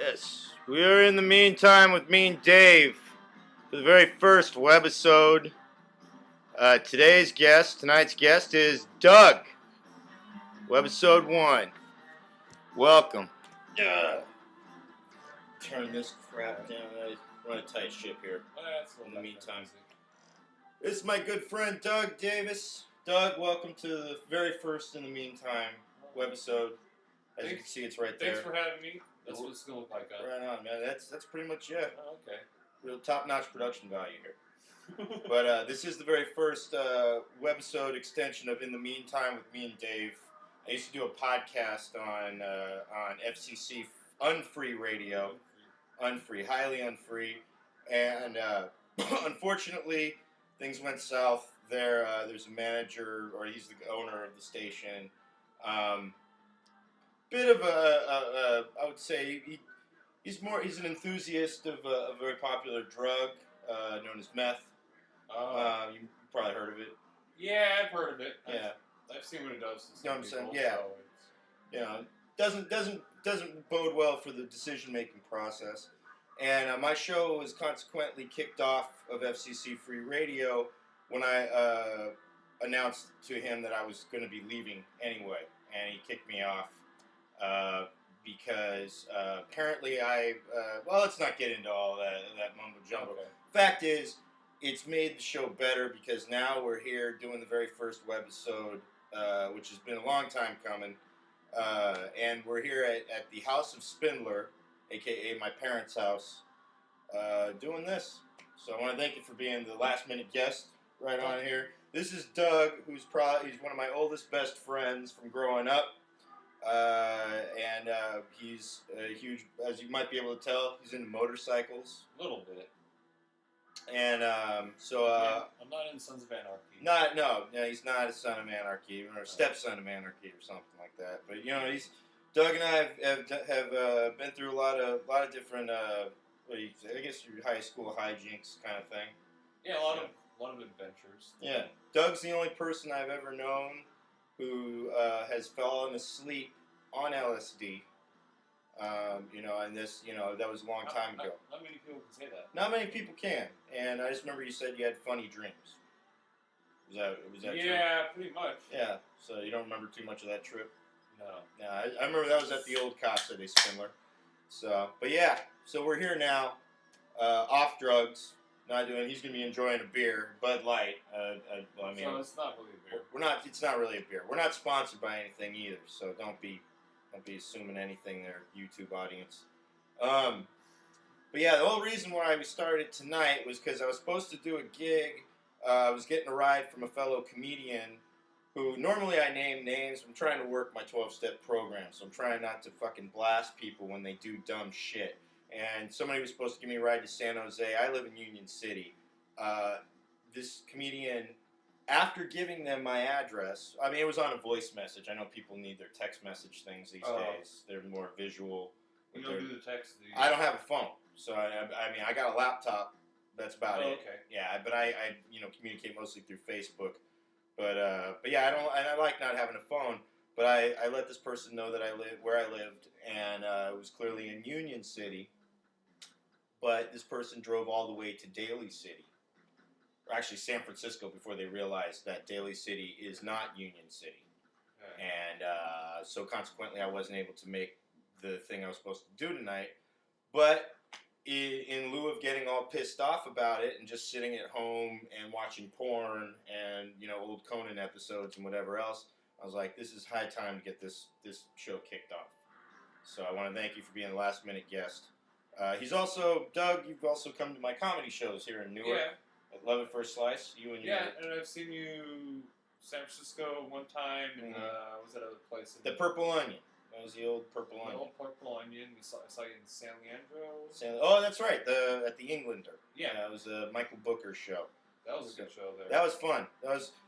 Yes, we are in the meantime with me and Dave for the very first webisode. Tonight's guest is Doug. Webisode 1. Welcome. Turn this crap down. I run a tight ship here. In the meantime, this is my good friend Doug Davis. Doug, welcome to the very first in the meantime webisode. As you can see, it's right there. Thanks for having me. That's what it's going to look like. Right on, man. That's pretty much it. Oh, okay. Real top-notch production value here. But this is the very first webisode extension of In the Meantime with me and Dave. I used to do a podcast on FCC Unfree Radio. Unfree, highly unfree. And unfortunately, things went south there. There's a manager, or he's the owner of the station. Bit of I would say he's an enthusiast of a very popular drug known as meth. You probably heard of it. Yeah, I've heard of it. Yeah, I've seen what it does. You know what I'm saying? Yeah. You know, doesn't bode well for the decision-making process. And my show was consequently kicked off of FCC Free Radio when I announced to him that I was going to be leaving anyway, and he kicked me off. Because apparently let's not get into all that mumbo jumbo. Okay. Fact is, it's made the show better because now we're here doing the very first webisode, which has been a long time coming, and we're here at the House of Spindler, aka my parents' house, doing this. So I want to thank you for being the last minute guest right on here. This is Doug, he's one of my oldest best friends from growing up. And he's a huge, as you might be able to tell, he's into motorcycles. A little bit. And I'm not in Sons of Anarchy. No, he's not a son of anarchy or a stepson of anarchy or something like that. But Doug and I have been through a lot of different, I guess your high school hijinks kind of thing. Yeah, a lot of adventures. Yeah, Doug's the only person I've ever known who has fallen asleep on LSD, and this, that was a long time ago. Not many people can say that. Not many people can, and I just remember you said you had funny dreams. Was that true? Yeah, pretty much. Yeah, so you don't remember too much of that trip? No. No, I remember that was at the old Casa de Spindler. So, but yeah, so we're here now, off drugs. He's going to be enjoying a beer, Bud Light. So it's not really a beer. It's not really a beer. We're not sponsored by anything either, so don't be assuming anything there, YouTube audience. But yeah, the whole reason why we started tonight was because I was supposed to do a gig. I was getting a ride from a fellow comedian who normally I name names. I'm trying to work my 12-step program, so I'm trying not to fucking blast people when they do dumb shit. And somebody was supposed to give me a ride to San Jose. I live in Union City. This comedian, after giving them my address, it was on a voice message. I know people need their text message things these days. They're more visual. You don't do the text? I don't have a phone. So, I got a laptop. That's about it. Okay. Yeah, but I communicate mostly through Facebook. But yeah, I like not having a phone. But I let this person know that where I lived, and it was clearly in Union City. But this person drove all the way to Daly City, or actually San Francisco, before they realized that Daly City is not Union City. Okay. And so consequently, I wasn't able to make the thing I was supposed to do tonight. But in lieu of getting all pissed off about it and just sitting at home and watching porn and old Conan episodes and whatever else, I was like, this is high time to get this show kicked off. So I want to thank you for being the last minute guest. Doug, you've also come to my comedy shows here in Newark. Yeah. At Love at First Slice. You and and I've seen you San Francisco one time, and was that other place? The Purple Onion. That was the old Purple Onion. The old Purple Onion. I saw you in San Leandro. Oh, that's right. At the Englander. Yeah. It was Michael Booker's show. That was a good show there. That was fun.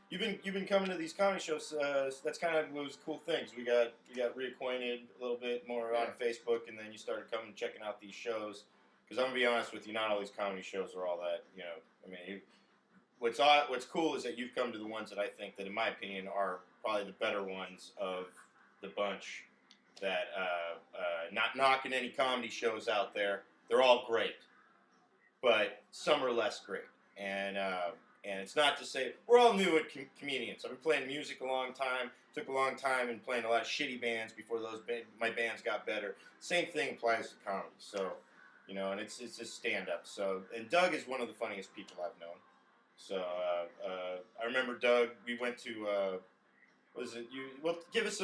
You've been coming to these comedy shows. That's kind of one of those cool things. We got reacquainted a little bit more on Facebook, and then you started coming and checking out these shows. Because I'm gonna be honest with you, not all these comedy shows are all that. What's cool is that you've come to the ones that I think that, in my opinion, are probably the better ones of the bunch. that not knocking any comedy shows out there. They're all great, but some are less great. And it's not to say we're all new at comedians. I've been playing music a long time. Took a long time and playing a lot of shitty bands before my bands got better. Same thing applies to comedy. So, and it's just stand up. So, and Doug is one of the funniest people I've known. So I remember Doug. We went to what is it? Give us.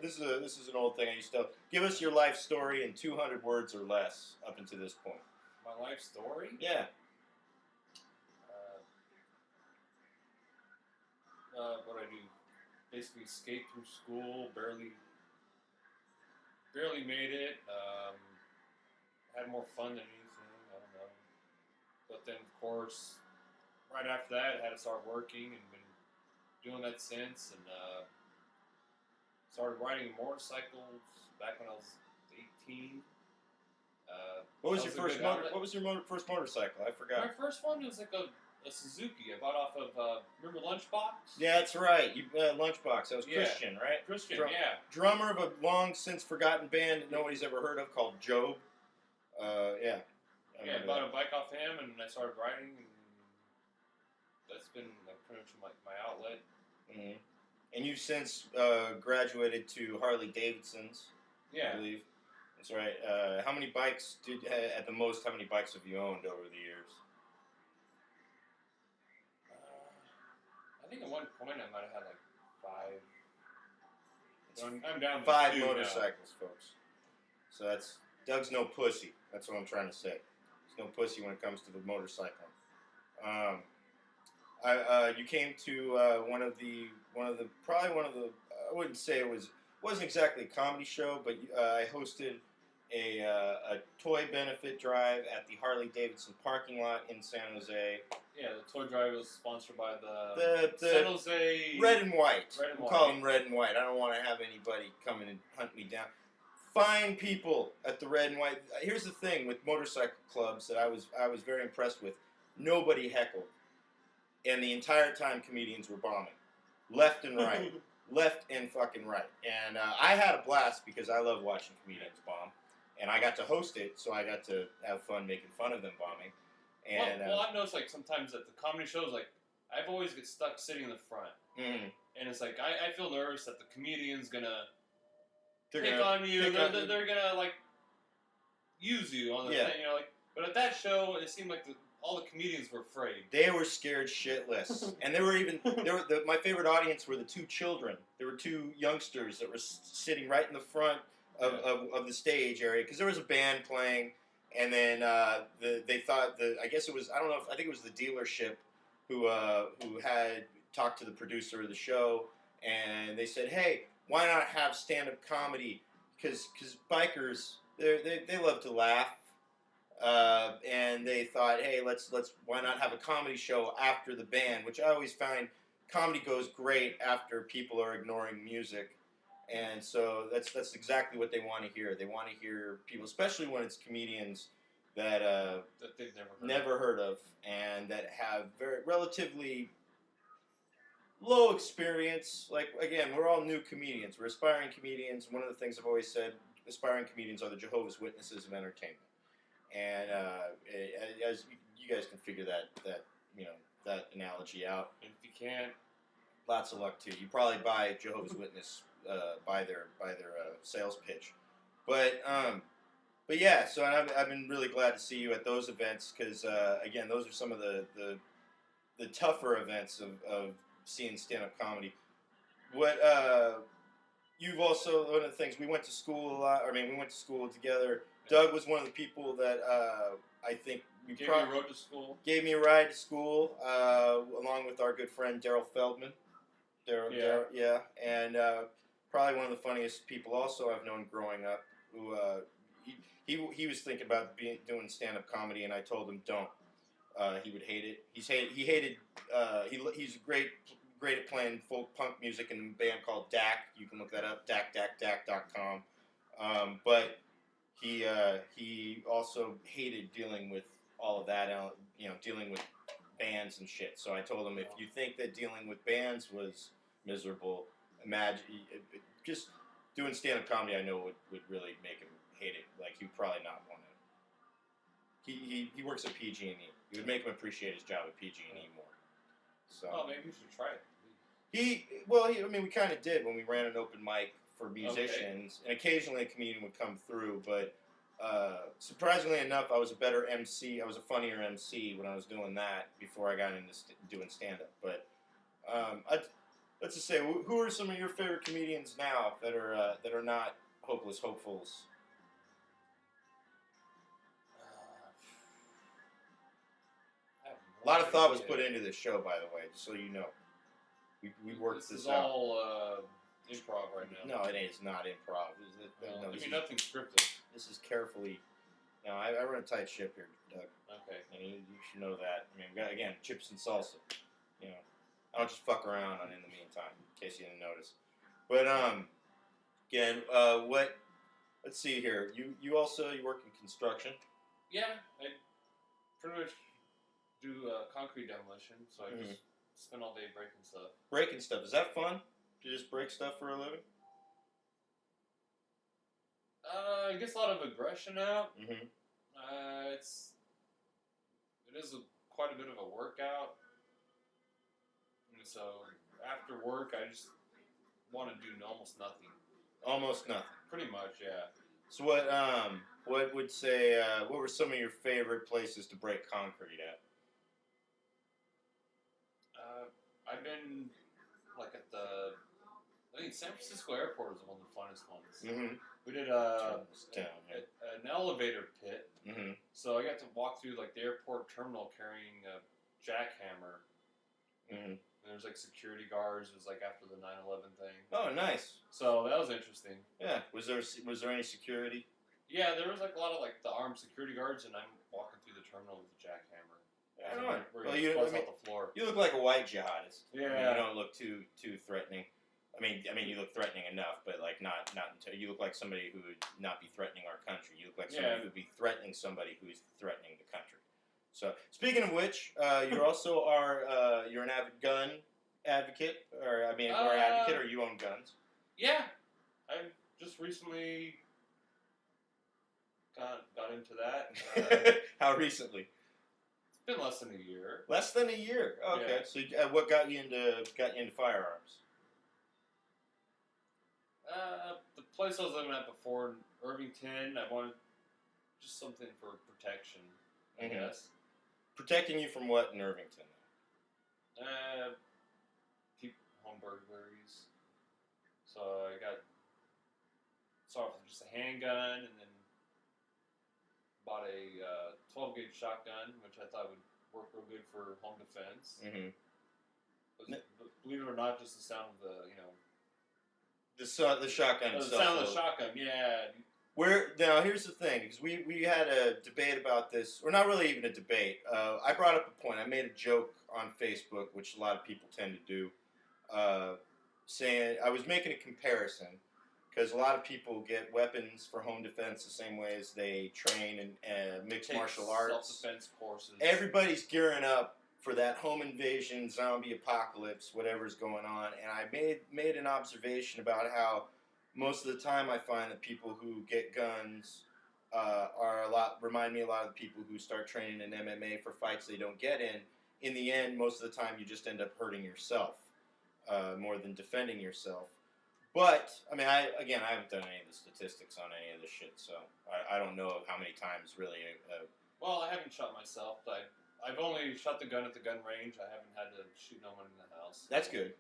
This is an old thing I used to. Give us your life story in 200 words or less up until this point. My life story? Yeah. What I do? Basically, skate through school. Barely made it. Had more fun than anything. I don't know. But then, of course, right after that, I had to start working and been doing that since. And started riding motorcycles back when I was 18. What was your first first motorcycle? I forgot. My first one was like a Suzuki. I bought off of remember Lunchbox? Yeah, that's right. Lunchbox. That was Christian, right? Christian, drummer of a long since forgotten band that nobody's ever heard of called Job. Yeah. I bought a bike off him, and I started riding, and that's been like pretty much my outlet. Mm-hmm. And you've since graduated to Harley Davidsons. Yeah. I believe. That's right. How many bikes at the most? How many bikes have you owned over the years? I think at one point I might have had like 5. I'm down to 5 2 motorcycles, folks. So that's Doug's no pussy. That's what I'm trying to say. He's no pussy when it comes to the motorcycling. You came to one of the I wouldn't say it wasn't exactly a comedy show, but I hosted a toy benefit drive at the Harley Davidson parking lot in San Jose. Yeah, the toy drive was sponsored by the San Jose Red and White. Red and Call White. them Red and White. I don't want to have anybody come in and hunt me down. Fine people at the Red and White. Here's the thing with motorcycle clubs that I was very impressed with. Nobody heckled, and the entire time comedians were bombing, left and right, left and fucking right. And I had a blast because I love watching comedians bomb, and I got to host it, so I got to have fun making fun of them bombing. And well, I've noticed like sometimes at the comedy shows, like I've always get stuck sitting in the front, and it's like I feel nervous that the comedian's gonna pick on you. They're gonna like use you on the thing, But at that show, it seemed like all the comedians were afraid. They were scared shitless, and my favorite audience were the 2 children. There were 2 youngsters that were sitting right in the front of the stage area because there was a band playing, and then they thought I think it was the dealership who had talked to the producer of the show, and they said, hey, why not have stand-up comedy? Because bikers they love to laugh. And they thought, hey, let's why not have a comedy show after the band? Which I always find comedy goes great after people are ignoring music, and so that's exactly what they want to hear. They want to hear people, especially when it's comedians that they've never heard of, and that have very relatively low experience. Like again, we're all new comedians. We're aspiring comedians. One of the things I've always said: aspiring comedians are the Jehovah's Witnesses of entertainment. And as you guys can figure that analogy out. And if you can't, lots of luck to you. You probably buy Jehovah's Witness by their sales pitch, but yeah. So I've been really glad to see you at those events because again, those are some of the tougher events of seeing stand-up comedy. What you've also one of the things we went to school a lot. I mean, we went to school together. Doug was one of the people that I think gave me a ride to school. Gave me a ride to school, along with our good friend Daryl Feldman. Daryl, and probably one of the funniest people also I've known growing up. Who he was thinking about doing stand-up comedy, and I told him don't. He would hate it. He's great at playing folk punk music in a band called DAC. You can look that up, DAC.com. But he also hated dealing with all of that, dealing with bands and shit. So I told him, if you think that dealing with bands was miserable, imagine just doing stand-up comedy, I know would really make him hate it. Like, he'd probably not want to. He works at PG&E. It would make him appreciate his job at PG&E more. So. Oh, maybe you should try it. I mean, we kind of did when we ran an open mic for musicians, and occasionally a comedian would come through, but surprisingly enough, I was a better MC. I was a funnier MC when I was doing that before I got into doing stand-up. But let's just say, who are some of your favorite comedians now that are not hopeless hopefuls? A lot of thought was put into this show, by the way, just so you know. We worked this out. This is all improv right now. No, it is not improv. No, I mean, nothing scripted. This is carefully. No, I run a tight ship here, Doug. Okay. And you should know that. I mean, again, chips and salsa. You know, I don't just fuck around in the meantime, in case you didn't notice. But again, let's see here. You work in construction. Yeah, I pretty much do concrete demolition, so I just spend all day breaking stuff. Breaking stuff. Is that fun? To just break stuff for a living? It gets a lot of aggression out. Mm-hmm. It is quite a bit of a workout. And so after work, I just want to do almost nothing. Almost nothing. Pretty much, yeah. So what were some of your favorite places to break concrete at? I've been I think San Francisco Airport was one of the funnest ones. Mm-hmm. We did an elevator pit. Mm-hmm. So I got to walk through the airport terminal carrying a jackhammer. Mm-hmm. And there was security guards. It was after the 9/11 thing. Oh, nice. So that was interesting. Yeah. Was there any security? Yeah, there was a lot of the armed security guards, and I'm walking through the terminal with a jackhammer. I don't know. Well, out the floor. You look like a white jihadist. Yeah. I mean, you don't look too threatening. I mean, you look threatening enough, but not until you look like somebody who would not be threatening our country. You look like somebody who would be threatening somebody who is threatening the country. So, speaking of which, you also are you're an avid gun advocate, or advocate, or you own guns? Yeah, I just recently got into that. How recently? It's been less than a year. Less than a year. Okay. Yeah. So, what got you into firearms? The place I was living at before in Irvington, I wanted just something for protection, I guess. Protecting you from what in Irvington? Home burglaries. So I started off with just a handgun, and then bought a 12-gauge shotgun, which I thought would work real good for home defense. Mm-hmm. But believe it or not, just the sound of the the shotgun. The sound of the shotgun, yeah. Now here's the thing, because we had a debate about this, or not really even a debate. I brought up a point. I made a joke on Facebook, which a lot of people tend to do, saying I was making a comparison, because a lot of people get weapons for home defense the same way as they train in mixed martial arts. Self-defense courses. Everybody's gearing up for that home invasion, zombie apocalypse, whatever's going on, and I made an observation about how most of the time I find that people who get guns remind me a lot of the people who start training in MMA for fights they don't get in. In the end, most of the time you just end up hurting yourself more than defending yourself. But, I mean, I haven't done any of the statistics on any of this shit, so I don't know how many times really. Well, I haven't shot myself, but I've only shot the gun at the gun range. I haven't had to shoot no one in the house. That's good.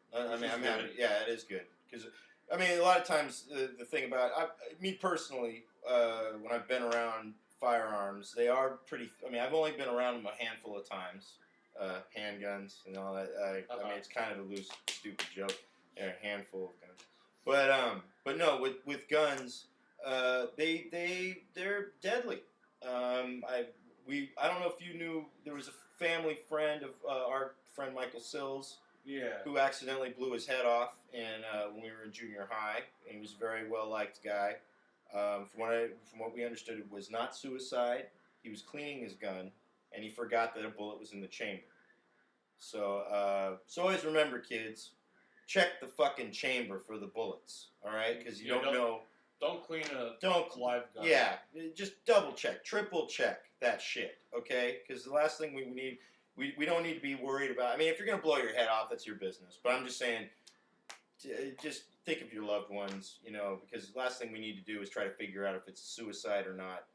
Yeah, it is good. Because, I mean, a lot of times the thing about me personally, when I've been around firearms, they are pretty. I mean, I've only been around them a handful of times, handguns and all that. I mean, it's kind of a loose, stupid joke. A handful of guns, but no, with guns, they're deadly. I don't know if you knew, there was a family friend of our friend Michael Sills, who accidentally blew his head off when we were in junior high, and he was a very well-liked guy. From what we understood, it was not suicide. He was cleaning his gun, and he forgot that a bullet was in the chamber. So always remember, kids, check the fucking chamber for the bullets. All right, because you don't know. Don't clean a live gun. Yeah, just double check, triple check that shit. Okay, because the last thing we need, we don't need to be worried about. I mean, if you're gonna blow your head off, that's your business. But I'm just saying, just think of your loved ones, you know, because the last thing we need to do is try to figure out if it's suicide or not.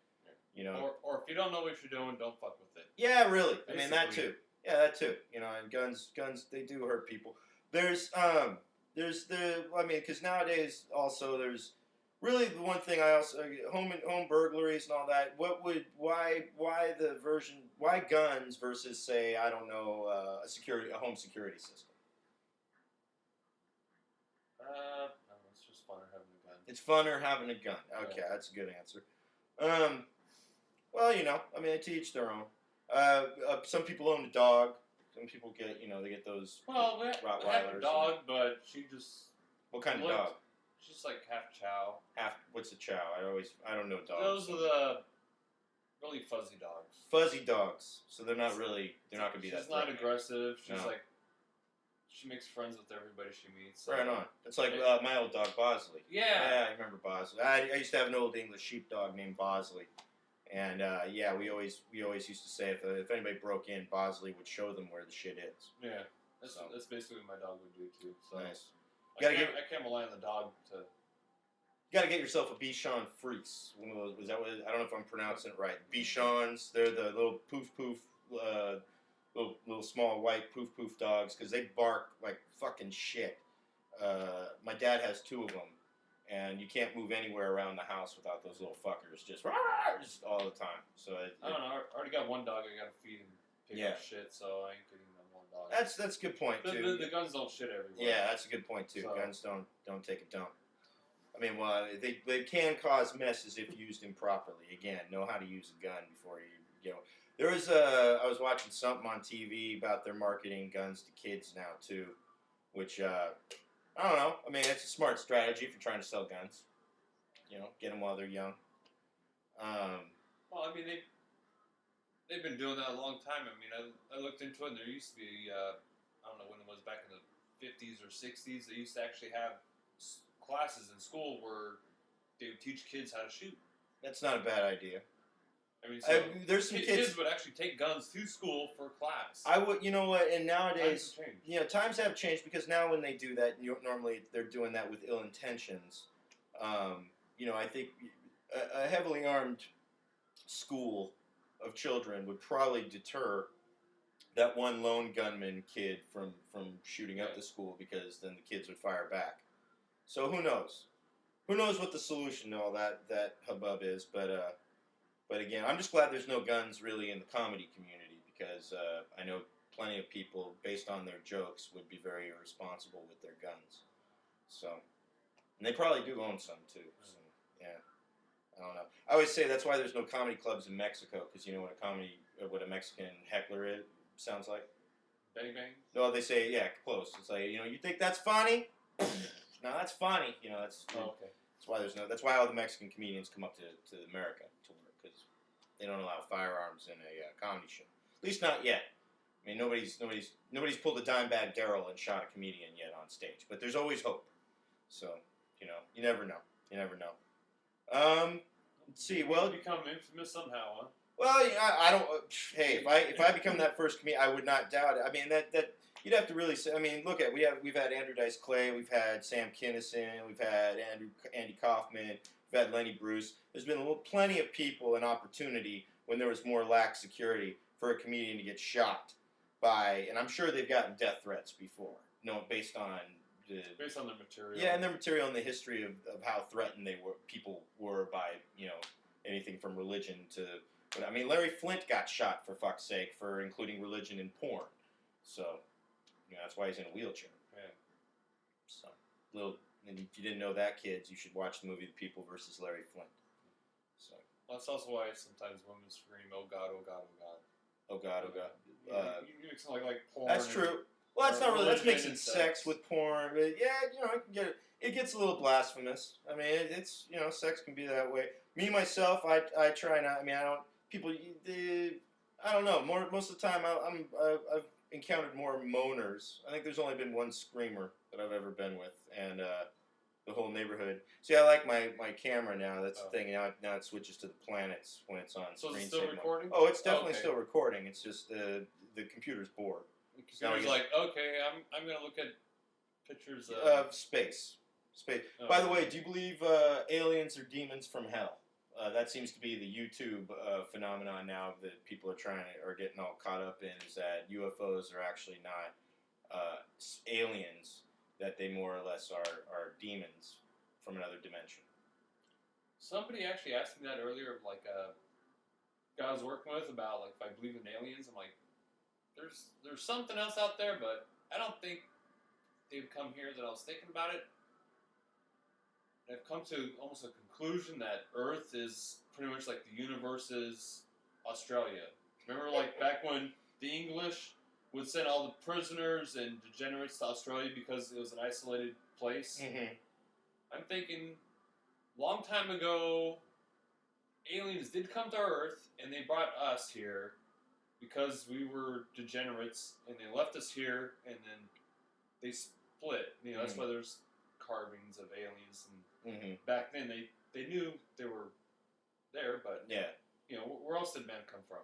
You know, or if you don't know what you're doing, don't fuck with it. Yeah, really. Basically. I mean, that too. Yeah, that too. You know, and guns, they do hurt people. There's because nowadays also there's really the one thing I also home burglaries and all that. Why guns versus say I don't know a home security system? It's just funner having a gun. It's funner having a gun. Okay, yeah. That's a good answer. Well, you know, I mean, to each their own. Some people own a dog. Some people get, you know, they get those. Well, we have a dog, but she just. What kind of dog? She's like half chow. What's a chow? I don't know dogs. Those are the really fuzzy dogs. Fuzzy dogs. So they're not going to be that. She's not aggressive. She's like. She makes friends with everybody she meets. So. Right on. It's like my old dog, Bosley. Yeah. Yeah, I remember Bosley. I used to have an old English sheepdog named Bosley. And, we always used to say if anybody broke in, Bosley would show them where the shit is. Yeah. That's basically what my dog would do, too. So. Nice. I can't rely on the dog to... You gotta get yourself a Bichon Frise. One of those, was that what I don't know if I'm pronouncing it right. Bichons, they're the little poof, little small white poof dogs, because they bark like fucking shit. My dad has 2 of them, and you can't move anywhere around the house without those little fuckers just all the time. So I don't know. I already got one dog. I gotta feed and pick up shit, so I ain't getting no more dogs. That's a good point too. The guns don't shit everywhere. Yeah, that's a good point too. So. Guns don't take a dump. I mean, well, they can cause messes if used improperly. Again, know how to use a gun before you know. There was I was watching something on TV about their marketing guns to kids now too, which I don't know. I mean, it's a smart strategy if you're trying to sell guns. You know, get them while they're young. Well, I mean, they've been doing that a long time. I mean, I looked into it, and there used to be I don't know when it was, back in the 50s or 60s. They used to actually have classes in school where they would teach kids how to shoot. That's not a bad idea. I mean, so there's some kids would actually take guns to school for class. I would, you know what? And nowadays, times have changed because now when they do that, normally they're doing that with ill intentions. I think a heavily armed school of children would probably deter that one lone gunman kid from shooting up the school, because then the kids would fire back. So who knows? Who knows what the solution to all that hubbub is? But again, I'm just glad there's no guns really in the comedy community, because I know plenty of people, based on their jokes, would be very irresponsible with their guns. So, and they probably do own some too. So, yeah, I don't know. I always say that's why there's no comedy clubs in Mexico, because you know what a Mexican heckler sounds like? Bang bang. No, they say close. It's like, you think that's funny? No, that's funny. That's okay. That's why all the Mexican comedians come up to America to work, because they don't allow firearms in a comedy show. At least not yet. I mean, nobody's pulled a Dimebag Darrell and shot a comedian yet on stage, but there's always hope. So, you never know. You never know. Let's see. Well, become infamous somehow, huh? Well, I don't. Hey, if I become that first comedian, I would not doubt it. I mean, that you'd have to really say. I mean, look at we've had Andrew Dice Clay, we've had Sam Kinison, we've had Andy Kaufman, we've had Lenny Bruce. There's been plenty of people and opportunity when there was more lax security for a comedian to get shot by, and I'm sure they've gotten death threats before. Based on their material. Yeah, and their material and the history of how threatened people were by anything from religion to. But I mean, Larry Flint got shot, for fuck's sake, for including religion in porn. So, that's why he's in a wheelchair. Yeah. So, and if you didn't know that, kids, you should watch the movie The People versus Larry Flint. So. Well, that's also why sometimes women scream, "Oh God, oh God, oh God." Oh God, oh God. You mix like porn. That's true. Well, that's not really. That's mixing sex with porn. But I can get it. It gets a little blasphemous. I mean, it's sex can be that way. Me myself, I try not. I mean, I don't. People, I don't know. Most of the time, I've encountered more moaners. I think there's only been one screamer that I've ever been with, and the whole neighborhood. See, I like my camera now. That's the thing. Now it switches to the planets when it's on so screen. It's still recording? Oh, it's definitely still recording. It's just the computer's bored. The computer's like, okay, I'm gonna look at pictures of space. Oh, by the way, do you believe aliens are demons from hell? That seems to be the YouTube phenomenon now that people are getting all caught up in, is that UFOs are actually not aliens, that they more or less are demons from another dimension. Somebody actually asked me that earlier, like a guy I was working with, about like if I believe in aliens. I'm like, there's something else out there, but I don't think they've come here. That I was thinking about it. I've come to almost a conclusion that Earth is pretty much like the universe is Australia. Remember, like back when the English would send all the prisoners and degenerates to Australia because it was an isolated place? Mm-hmm. I'm thinking, long time ago, aliens did come to Earth, and they brought us here because we were degenerates, and they left us here, and then they split. You know, that's why there's carvings of aliens, and back then they knew they were there, but you know, where else did man come from?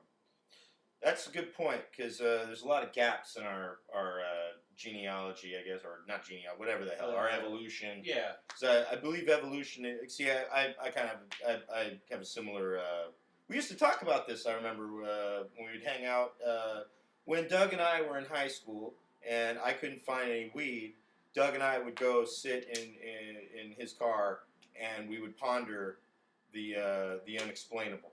That's a good point, because there's a lot of gaps in our genealogy, I guess, or not genealogy, whatever the hell, our evolution. Yeah. So I believe evolution. See, I have a similar. We used to talk about this. I remember when we would hang out when Doug and I were in high school, and I couldn't find any weed. Doug and I would go sit in his car, and we would ponder the unexplainable.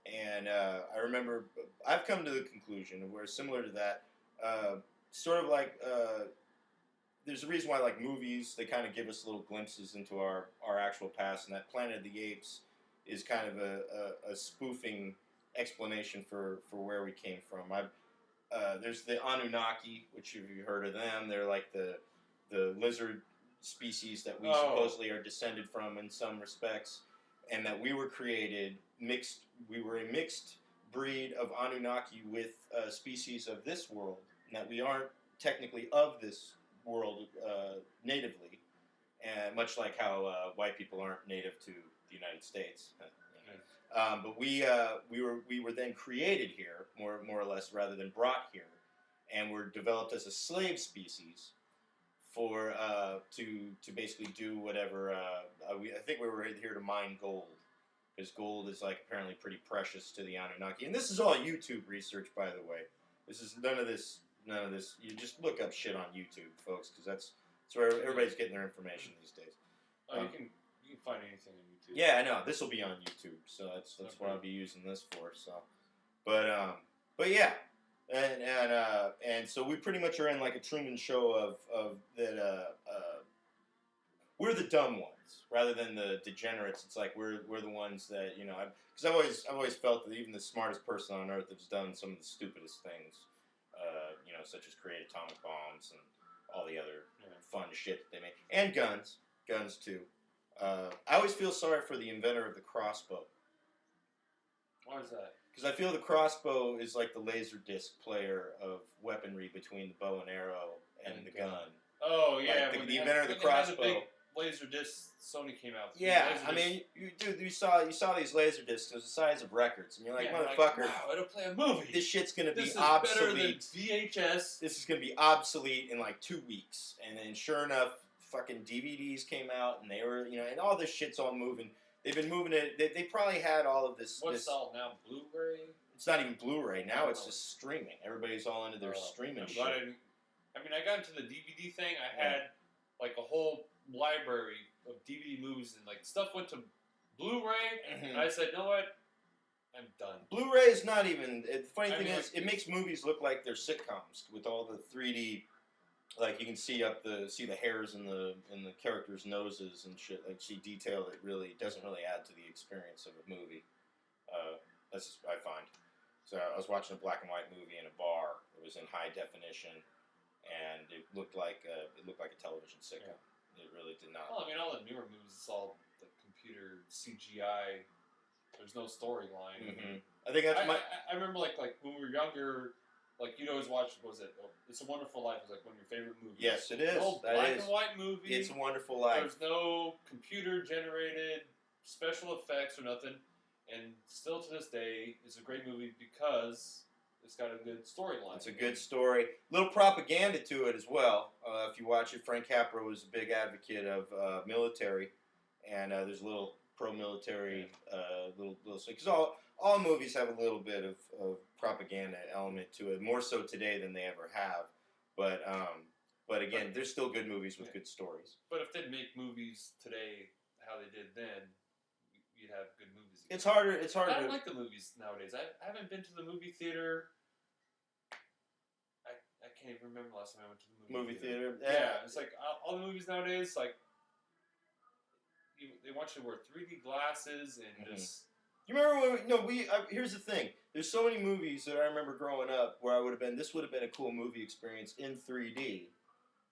And I remember I've come to the conclusion where, similar to that, sort of like there's a reason why, like, movies, they kind of give us little glimpses into our actual past, and that Planet of the Apes is kind of a spoofing explanation for where we came from. There's the Anunnaki, which, have you heard of them? They're like the lizard species that we supposedly are descended from in some respects, and that we were created mixed. We were a mixed breed of Anunnaki with species of this world, and that we aren't technically of this world natively, and much like how white people aren't native to the United States. But we were then created here, more or less, rather than brought here, and were developed as a slave species for to basically do whatever. I think we were here to mine gold, because gold is, like, apparently pretty precious to the Anunnaki. And this is all YouTube research, by the way. This is none of this. You just look up shit on YouTube, folks, because that's where everybody's getting their information these days. Oh, you can find anything on YouTube. Yeah, I know. This will be on YouTube, so that's what I'll be using this for. So, but yeah, and so we pretty much are in like a Truman Show of that. We're the dumb ones rather than the degenerates. It's like we're the ones that, you know, because I've always felt that even the smartest person on earth has done some of the stupidest things, you know, such as create atomic bombs and all the other fun shit that they make, and guns too. I always feel sorry for the inventor of the crossbow. Why is that? Because I feel the crossbow is like the laser disc player of weaponry between the bow and arrow and the gun. Oh yeah, like the inventor of the crossbow. Laser discs Sony came out with. Yeah, I mean, you saw these laser discs. It was the size of records, and you're like, motherfucker, like, wow, it'll play a movie. This shit's gonna be this is obsolete. Better than VHS. This is gonna be obsolete in like 2 weeks, and then sure enough, fucking DVDs came out, and they were, you know, and all this shit's all moving. They've been moving it. They probably had all of this. What's all now? Blu-ray? It's not even Blu-ray now. It's just streaming. Everybody's all into their streaming shit. I got into the DVD thing. I had like a whole library of DVD movies, and like stuff went to Blu-ray, and I said, you know what? I'm done. Blu-ray is not even. The funny thing is, it makes movies look like they're sitcoms with all the 3D. Like, you can see the hairs in the characters' noses and shit. Like, see detail that really doesn't really add to the experience of a movie. That's I find. So I was watching a black and white movie in a bar. It was in high definition, and it looked like a television sitcom. Yeah. It really did not. Well, I mean, all the newer movies, it's all the computer CGI. There's no storyline. Mm-hmm. I think that's I remember like when we were younger, like you'd always watch. What was it? It's a Wonderful Life. It's like one of your favorite movies. Yes, it is. No black and white movie. It's a Wonderful Life. There's no computer generated special effects or nothing, and still to this day is a great movie because it's got a good storyline. It's a good story. Little propaganda to it as well. If you watch it, Frank Capra was a big advocate of military, and there's a little pro-military little because all movies have a little bit of propaganda element to it, more so today than they ever have. But again, there's still good movies with good stories. But if they'd make movies today how they did then, you'd have good movies again. It's harder. I don't like the movies nowadays. I haven't been to the movie theater. I can't even remember the last time I went to the movie theater. Yeah, it's like all the movies nowadays, like they want you to wear 3D glasses and just. You remember when here's the thing. There's so many movies that I remember growing up where this would have been a cool movie experience in 3D.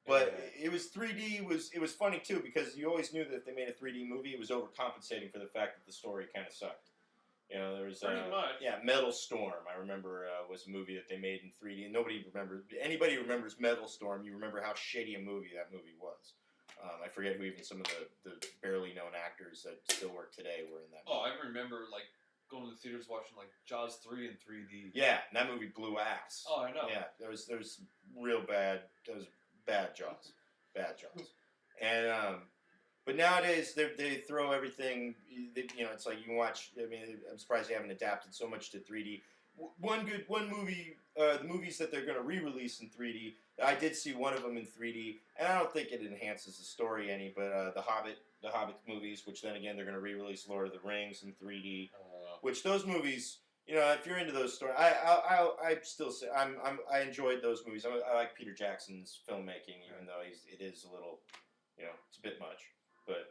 But it was 3D it was funny too because you always knew that if they made a 3D movie, it was overcompensating for the fact that the story kind of sucked. You know, there was pretty much. Yeah, Metal Storm. I remember was a movie that they made in 3D, and anybody who remembers Metal Storm, you remember how shitty a movie that movie was. I forget who even some of the barely known actors that still work today were in that movie. Oh, I remember like going to the theaters watching like Jaws 3 in 3D. Yeah, and that movie blew ass. Oh, I know. Yeah, there was real bad. There was bad Jaws, and but nowadays they throw everything. You know, it's like you can watch. I mean, I'm surprised they haven't adapted so much to 3D. One movie, the movies that they're going to re-release in 3D. I did see one of them in 3D, and I don't think it enhances the story any. But the Hobbit movies, which then again they're going to re-release Lord of the Rings in 3D, which those movies. You know, if you're into those stories, I still say I enjoyed those movies. I like Peter Jackson's filmmaking, even though it is a little, you know, it's a bit much. But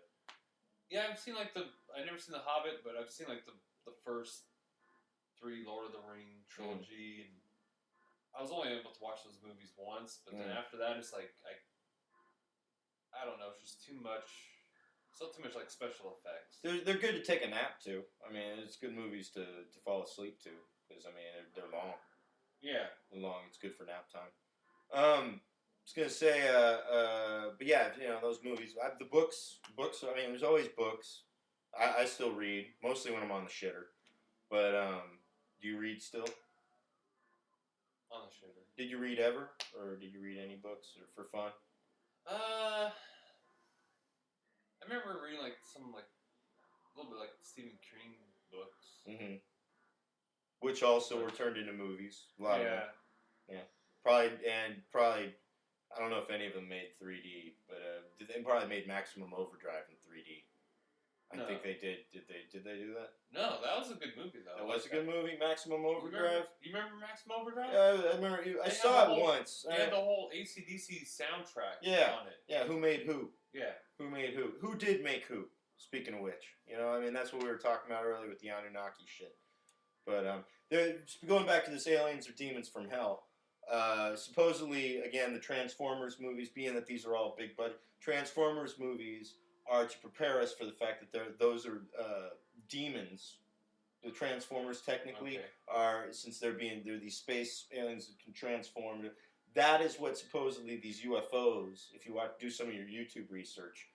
yeah, I've never seen The Hobbit, but I've seen like the first 3 Lord of the Ring trilogy, and I was only able to watch those movies once. But then after that, it's like I don't know, it's just too much. It's not too much like special effects. They're good to take a nap to. I mean, it's good movies to fall asleep to because I mean they're long. Yeah, they're long. It's good for nap time. I was gonna say, but yeah, you know those movies. The books. I mean, there's always books. I still read mostly when I'm on the shitter. But do you read still? On the shitter. Did you read ever, or did you read any books or for fun? I remember reading like some like a little bit like Stephen King books. Mm-hmm. Which also were turned into movies. A lot of them. Yeah. Probably. I don't know if any of them made 3D, but they probably made Maximum Overdrive in 3D. I think they did. Did they do that? No, that was a good movie though. That was a good movie, Maximum Overdrive. You remember Maximum Overdrive? I remember. I saw it once. They had the whole AC/DC soundtrack on it. Yeah. Who made who? Yeah. Who made who? Who did make who? Speaking of which, you know, I mean, that's what we were talking about earlier with the Anunnaki shit. But going back to this aliens or demons from hell. Supposedly, again, the Transformers movies, being that these are all big budget, Transformers movies are to prepare us for the fact that those are demons. The Transformers technically are, since they're these space aliens that can transform. That is what supposedly these UFOs, if you do some of your YouTube research,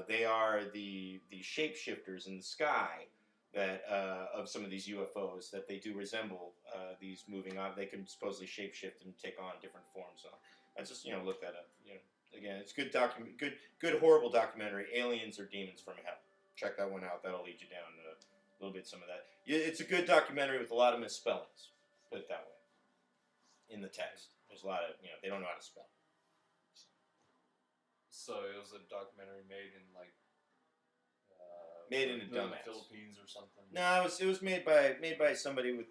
they are the shapeshifters in the sky that of some of these UFOs that they do resemble these moving on. They can supposedly shapeshift and take on different forms. So I just look that up. Again, it's good good horrible documentary. Aliens or Demons from Hell. Check that one out. That'll lead you down a little bit some of that. It's a good documentary with a lot of misspellings. Put it that way. In the text, there's a lot of they don't know how to spell. So it was a documentary made in made in a dumbass. The Philippines or something. No, it was made by somebody with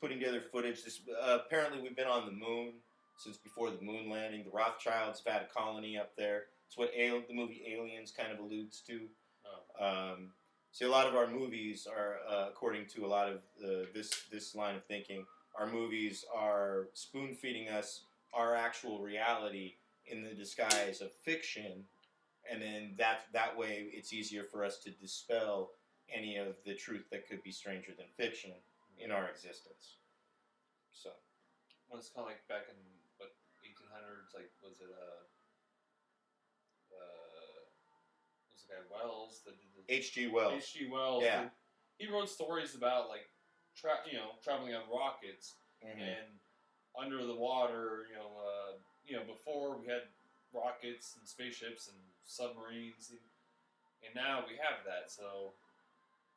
putting together footage. This apparently we've been on the moon since before the moon landing. The Rothschilds have had a colony up there. It's what the movie Aliens kind of alludes to. Oh. See, a lot of our movies are, according to a lot of this line of thinking, our movies are spoon-feeding us our actual reality in the disguise of fiction, and then that way it's easier for us to dispel any of the truth that could be stranger than fiction in our existence. So, Well, it's kind of like back in what 1800s. Like, was it was the guy Wells that did the H.G. Wells. H.G. Wells. Yeah. He wrote stories about like traveling on rockets and under the water. Before we had rockets and spaceships and submarines, and now we have that. So.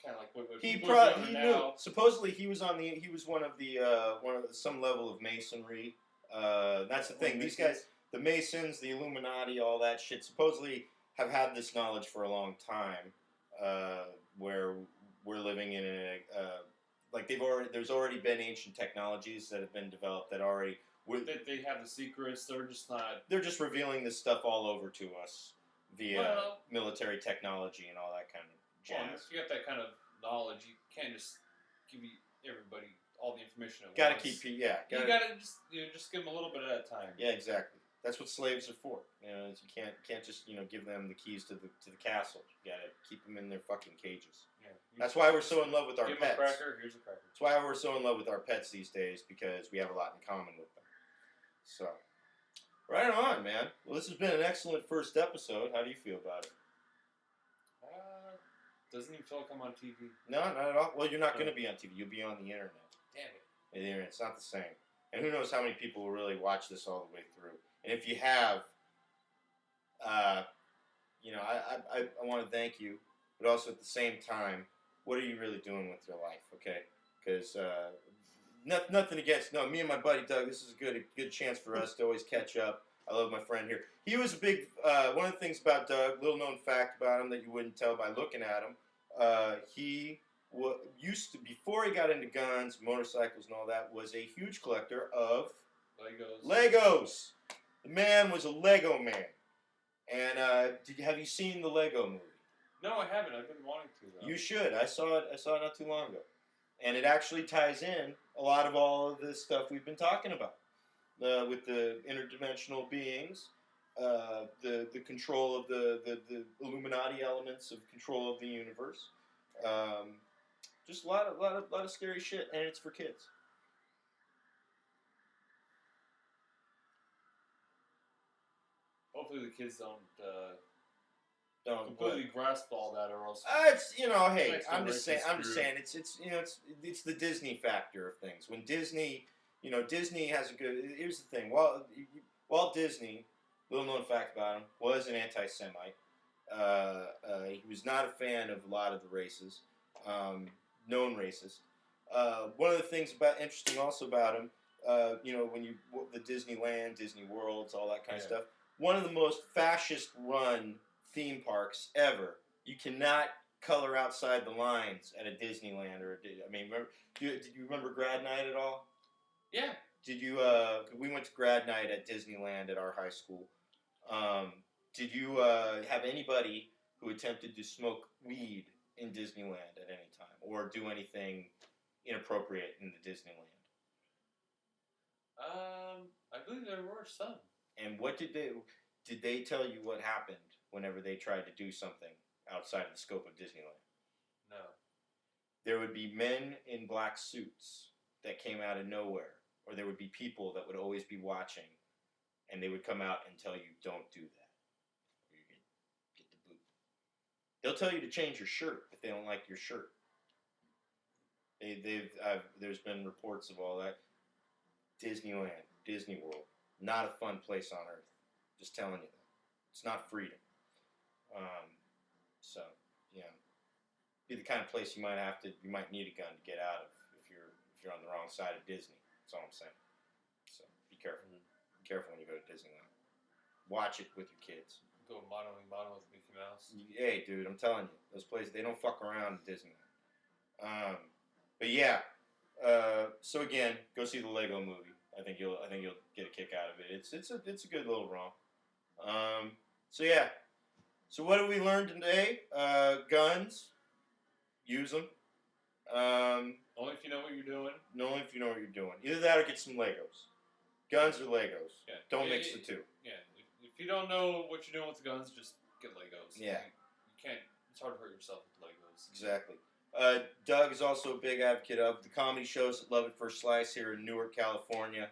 Kind of like what people are doing now. Knew. Supposedly, he was one of some level of masonry. That's the thing. These guys, the Masons, the Illuminati, all that shit, supposedly have had this knowledge for a long time. Where we're living in there's already been ancient technologies that have been developed that already. They have the secrets. They're just not. They're just revealing this stuff all over to us via military technology and all that kind of. Well, if you got that kind of knowledge, you can't just give everybody all the information at once. Gotta keep, you gotta just give them a little bit at a time. Yeah, exactly. That's what slaves are for. You can't just give them the keys to the castle. You gotta keep them in their fucking cages. Yeah. That's why we're so in love with our pets. Give them a cracker. Here's a cracker. That's why we're so in love with our pets these days, because we have a lot in common with them. So, right on, man. Well, this has been an excellent first episode. How do you feel about it? Doesn't even feel like I'm on TV. No, not at all. Well, you're not going to be on TV. You'll be on the internet. Damn it. The internet. It's not the same. And who knows how many people will really watch this all the way through. And if you have, I want to thank you. But also at the same time, what are you really doing with your life, okay? Because nothing against... No, me and my buddy Doug, this is a good chance for us to always catch up. I love my friend here. He was a big... one of the things about Doug, little known fact about him that you wouldn't tell by looking at him, he used to, before he got into guns, motorcycles and all that, was a huge collector of... Legos. The man was a Lego man. And have you seen the Lego movie? No, I haven't. I've been wanting to, though. You should. I saw it not too long ago. And it actually ties in a lot of all of this stuff we've been talking about. With the interdimensional beings, the control of the Illuminati elements of control of the universe, just a lot of scary shit, and it's for kids. Hopefully the kids don't completely grasp all that, or else. Hey, I'm just saying, it's the Disney factor of things. When Disney. Disney has a good... Here's the thing. Walt Disney, little known fact about him, was an anti-Semite. He was not a fan of a lot of the races, known racist. One of the things interesting also about him, the Disneyland, Disney Worlds, all that kind of stuff, one of the most fascist-run theme parks ever. You cannot color outside the lines at a Disneyland did you remember Grad Night at all? Yeah. Did you, we went to grad night at Disneyland at our high school. Did you have anybody who attempted to smoke weed in Disneyland at any time? Or do anything inappropriate in the Disneyland? I believe there were some. And what did they tell you what happened whenever they tried to do something outside of the scope of Disneyland? No. There would be men in black suits that came out of nowhere. Or there would be people that would always be watching, and they would come out and tell you, don't do that, or you're going to get the boot. They'll tell you to change your shirt if they don't like your shirt. There's been reports of all that. Disneyland, Disney World, not a fun place on earth. Just telling you that. It's not freedom. Be the kind of place you might need a gun to get out of if you're on the wrong side of Disney. That's all I'm saying. So be careful. Be careful when you go to Disneyland. Watch it with your kids. Go modeling with Mickey Mouse. Hey, dude, I'm telling you, those places, they don't fuck around at Disneyland. But yeah. So again, go see the Lego movie. I think you'll get a kick out of it. It's a good little romp. So yeah. So what have we learned today? Guns. Use them. Only if you know what you're doing. Only if you know what you're doing. Either that or get some Legos. Guns or Legos. Yeah. Don't mix the two. Yeah. If you don't know what you're doing with the guns, just get Legos. Yeah. You can't. It's hard to hurt yourself with Legos. Exactly. Doug is also a big advocate of the comedy shows at Love at First Slice here in Newark, California.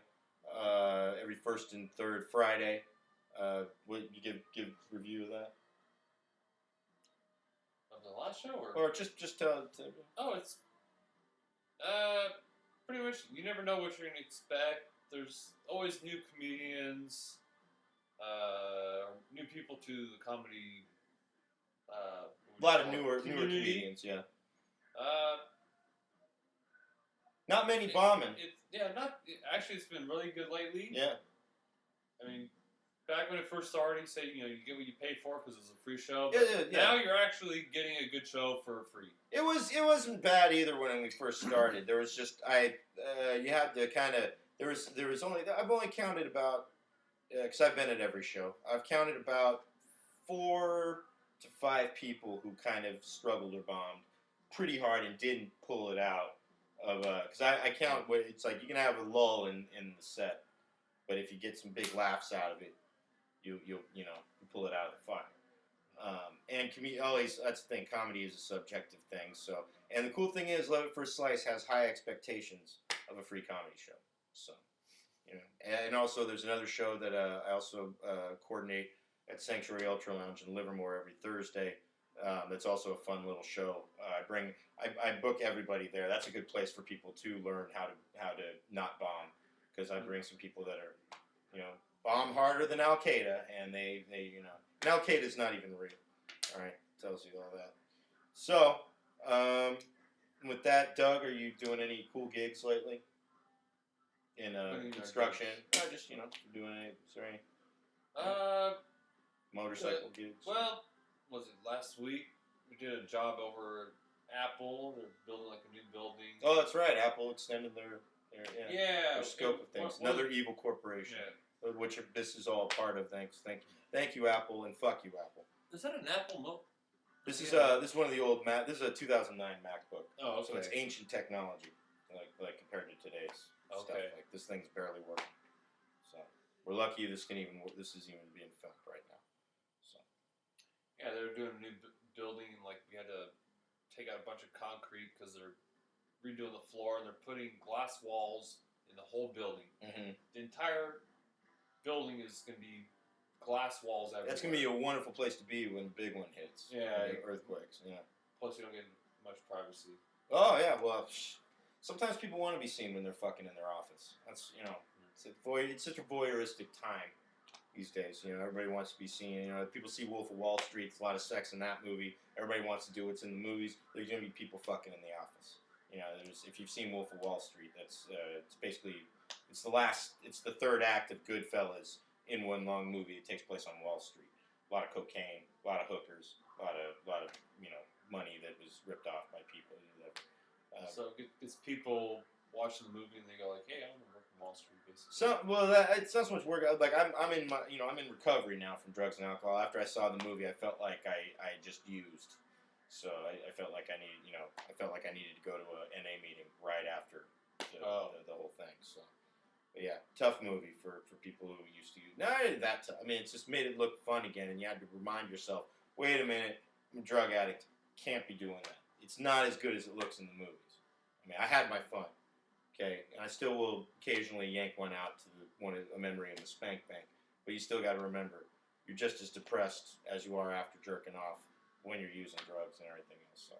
every first and third Friday. What you give review of that? Of the last show, or just tell. Oh, it's pretty much. You never know what you're gonna expect. There's always new comedians, new people to the comedy. A lot of newer comedians, yeah. Not many bombing. Actually, it's been really good lately. Yeah. I mean, back when it first started, you say, you get what you pay for because it's a free show. Yeah. Now you're actually getting a good show for free. It wasn't bad either when we first started. There was just you had to kind of there was only I've only counted about because I've been at every show. I've counted about 4 to 5 people who kind of struggled or bombed pretty hard and didn't pull it out of because I count what it's like. You can have a lull in the set, but if you get some big laughs out of it, you pull it out of the fire. And always that's the thing. Comedy is a subjective thing. So, and the cool thing is, Love at First Slice has high expectations of a free comedy show. So, and also there's another show that I also coordinate at Sanctuary Ultra Lounge in Livermore every Thursday. That's also a fun little show. I book everybody there. That's a good place for people to learn how to not bomb, because I bring some people that are, bomb harder than Al Qaeda, and they and Al Qaeda is not even real. All right, tells you all that. So, with that, Doug, are you doing any cool gigs lately? In construction? Just doing any? Is there any? Motorcycle gigs? Well, was it last week? We did a job over at Apple. They're building like a new building. Oh, that's right. Apple extended their scope of things. Another evil corporation, which this is all part of. Thank you, Apple, and fuck you, Apple. Is that an Apple Note? This is one of the old Mac. This is a 2009 MacBook. Oh, okay. So it's ancient technology, like compared to today's stuff. Like this thing's barely working. So we're lucky this is even being filmed right now. So yeah, they're doing a new building. Like we had to take out a bunch of concrete because they're redoing the floor, and they're putting glass walls in the whole building. Mm-hmm. The entire building is going to be glass walls everywhere. That's going to be a wonderful place to be when the big one hits. Yeah. Earthquakes, yeah. Plus, you don't get much privacy. Oh, yeah, well, sometimes people want to be seen when they're fucking in their office. That's, it's such a voyeuristic time these days. Everybody wants to be seen. People see Wolf of Wall Street, there's a lot of sex in that movie. Everybody wants to do what's in the movies. There's going to be people fucking in the office. If you've seen Wolf of Wall Street, it's basically, it's the third act of Goodfellas in one long movie. It takes place on Wall Street. A lot of cocaine, a lot of hookers, a lot of money that was ripped off by people. So it's people watching the movie and they go like, "Hey, I want to work on Wall Street." Basically. It's not so much work. Like I'm in recovery now from drugs and alcohol. After I saw the movie, I felt like I just used. So I felt like I needed to go to a NA meeting right after the whole thing. So. But yeah, tough movie for people who used to use. Not that tough. I mean, it's just made it look fun again, and you had to remind yourself, wait a minute, I'm a drug addict. Can't be doing that. It's not as good as it looks in the movies. I mean, I had my fun, okay? And I still will occasionally yank one out to a memory of the spank bank. But you still got to remember, you're just as depressed as you are after jerking off when you're using drugs and everything else. So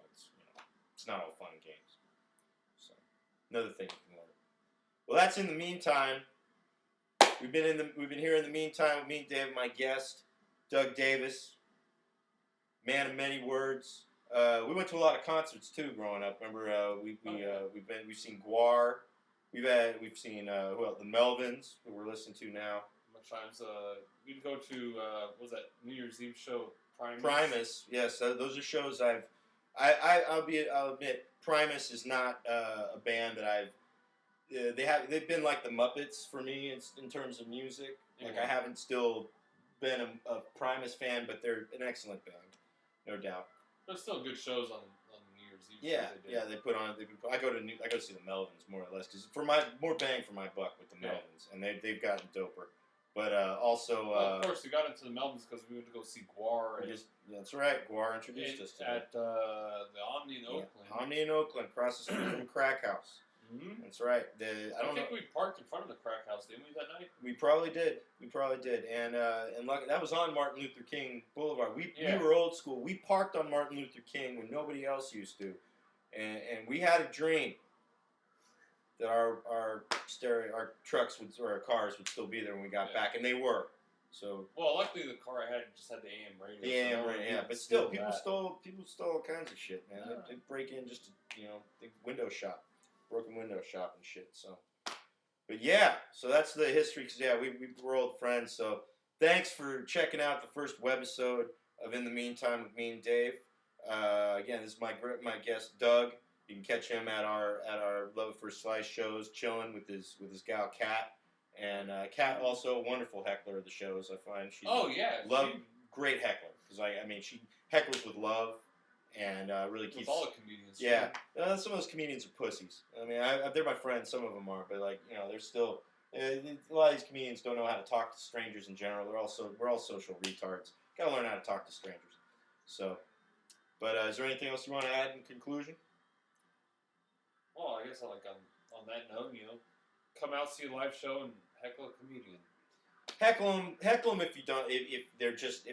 it's not all fun and games. So another thing you can learn. Well, that's in the meantime. We've been here in the meantime with me and Dave, my guest, Doug Davis, man of many words. We went to a lot of concerts too growing up. Remember, we've seen Guar. We've seen the Melvins, who we're listening to now. Much times we'd go to what was that New Year's Eve show? Primus, yes. Those are shows I'll admit, Primus is not a band that I've. They've been like the Muppets for me in terms of music. Like I haven't still been a Primus fan, but they're an excellent band, no doubt. There's still good shows on New Year's Eve. They put on. I go to see the Melvins more or less because more bang for my buck with the Melvins, and they've gotten doper. But also, of course, we got into the Melvins because we went to go see Guar. That's right. Guar introduced us to at the Omni in Oakland. Omni in Oakland, across the street from Crack House. Mm-hmm. That's right. I think we parked in front of the crack house, didn't we, that night? We probably did. And lucky, that was on Martin Luther King Boulevard. We were old school. We parked on Martin Luther King when nobody else used to, and we had a dream that our trucks or our cars would still be there when we got back, and they were. So luckily the car I had just had the AM radio. The AM radio, but still, people stole all kinds of shit, man. They'd break in just to, the window shop, broken window shop and shit. So, but yeah, so that's the history. Cause we're old friends. So thanks for checking out the first webisode of In the Meantime with me and Dave. Again, this is my guest Doug. You can catch him at our Love at First Slice shows, chilling with his gal Kat. And Kat also a wonderful heckler of the shows. I find she's great heckler because she heckles with love and really keeps all the comedians. Yeah, some of those comedians are pussies. I mean, they're my friends. Some of them are, but they're still a lot of these comedians don't know how to talk to strangers in general. We're all social retards. Got to learn how to talk to strangers. So, but is there anything else you want to add in conclusion? Well, I guess on that note, come out, see a live show, and heckle a comedian. Heckle them if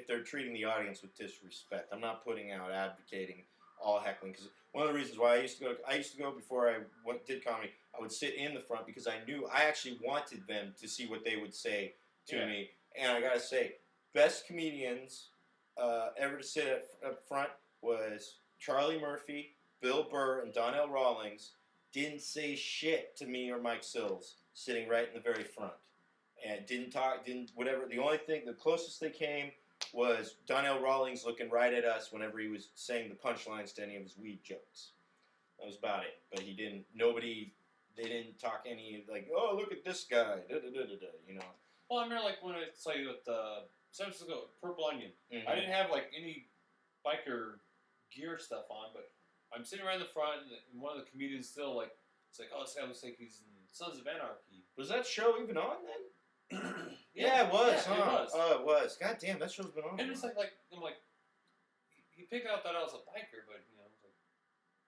they're treating the audience with disrespect. I'm not advocating all heckling because one of the reasons why I used to go before I did comedy, I would sit in the front because I knew I actually wanted them to see what they would say to me. And I gotta say, best comedians ever to sit up front was Charlie Murphy, Bill Burr, and Donnell Rawlings. Didn't say shit to me or Mike Sills, sitting right in the very front. And the closest they came was Donnell Rawlings looking right at us whenever he was saying the punchlines to any of his weed jokes. That was about it. But they didn't talk any, oh, look at this guy, Well, I remember, when I saw you at San Francisco, Purple Onion, mm-hmm. I didn't have, any biker gear stuff on, but I'm sitting right in the front, and one of the comedians still, it's like, oh, this guy looks like he's in Sons of Anarchy. Was that show even on then? Yeah, it was. Yeah, it was. Oh, it was. God damn, that show's been on. And it's I'm like, you pick out that I was a biker, but,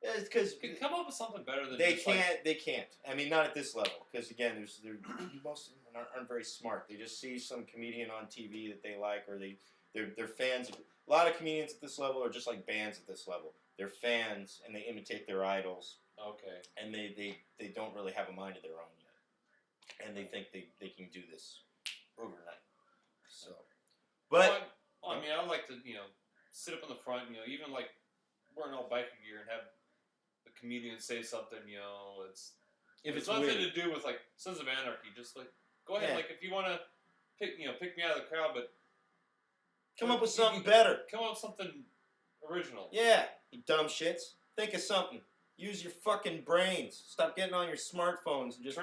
it's because you can come up with something better than they can't. I mean, not at this level, because again, most of them aren't very smart. They just see some comedian on TV that they like, or they're fans. A lot of comedians at this level are just like bands at this level. They're fans, and they imitate their idols. Okay. And they don't really have a mind of their own yet. And they think they can do this overnight. So, but... Well, I like to, sit up in the front, even wearing all biker gear and have the comedian say something, if it's nothing to do with, Sons of Anarchy, just, go ahead, if you want to pick me out of the crowd, but... Come up with something better. Come up with something original. Yeah, you dumb shits. Think of something. Use your fucking brains. Stop getting on your smartphones and just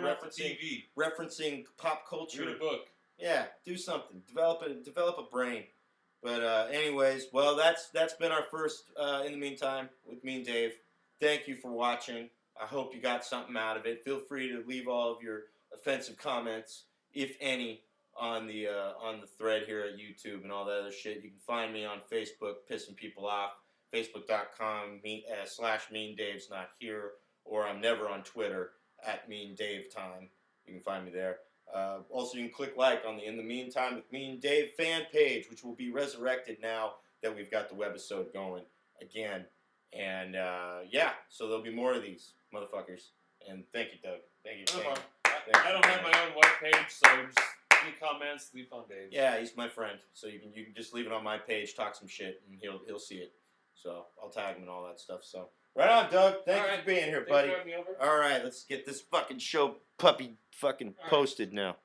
referencing pop culture. Read a book. Yeah, do something. Develop a brain. But anyways, well, that's been our first In the Meantime with me and Dave. Thank you for watching. I hope you got something out of it. Feel free to leave all of your offensive comments, if any, on the thread here at YouTube and all that other shit. You can find me on Facebook, pissing people off. Facebook.com/MeanDave's not here, or I'm never on Twitter @MeanDaveTime. You can find me there. Also, you can click like on the In the Meantime with Me and Dave fan page, which will be resurrected now that we've got the webisode going again. And so there'll be more of these motherfuckers. And thank you, Doug. Thank you. I don't have my own webpage, so just any comments, leave on Dave. Yeah, he's my friend, so you can just leave it on my page, talk some shit, and he'll see it. So I'll tag him and all that stuff. So right on, Doug. Thank you for being here, buddy. All right, let's get this fucking show puppy fucking posted now.